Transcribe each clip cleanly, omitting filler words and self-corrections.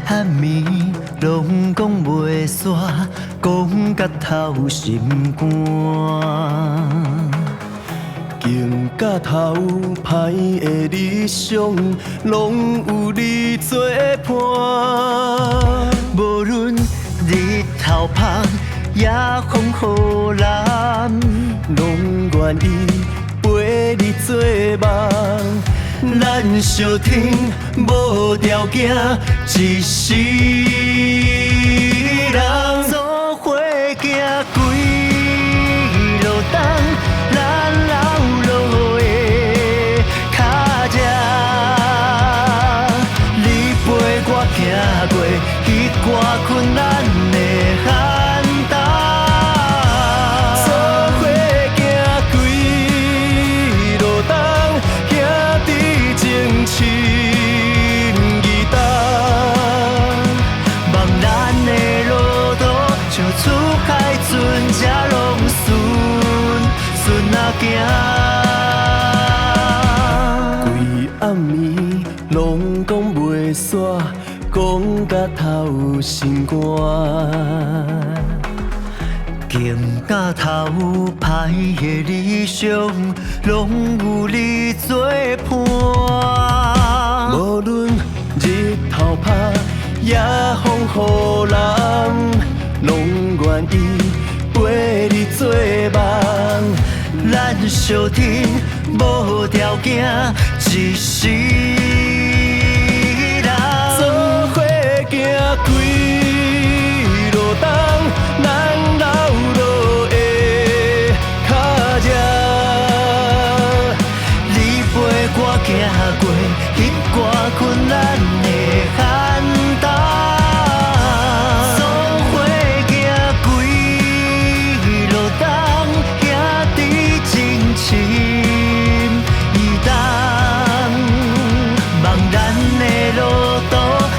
暗暝拢讲袂煞，讲甲透心肝。经甲头歹的理想，拢有你作伴。无论日头晒也风雨蓝，拢愿意陪你作梦。咱相挺无条件一世人，做伙行几路冬，咱老路的脚迹。你陪我行过彼寡困难的寒冬。出海船只拢顺啊行，规暗暝拢讲袂煞，讲甲透心肝。经甲头歹的理想，拢有你作伴。无论日头晒也风雨蓝。拢愿意陪你作梦，咱相挺无条件一世人，做伙行几路冬，咱老路的脚迹。你陪我行过彼寡困难的寒冬。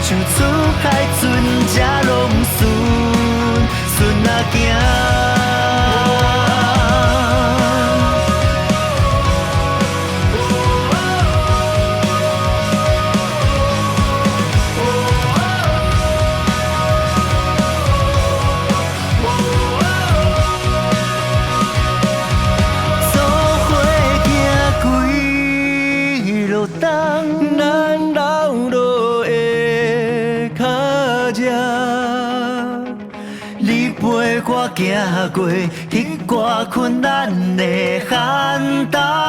像出海船只拢顺啊行。我行过彼寡困难的寒冬。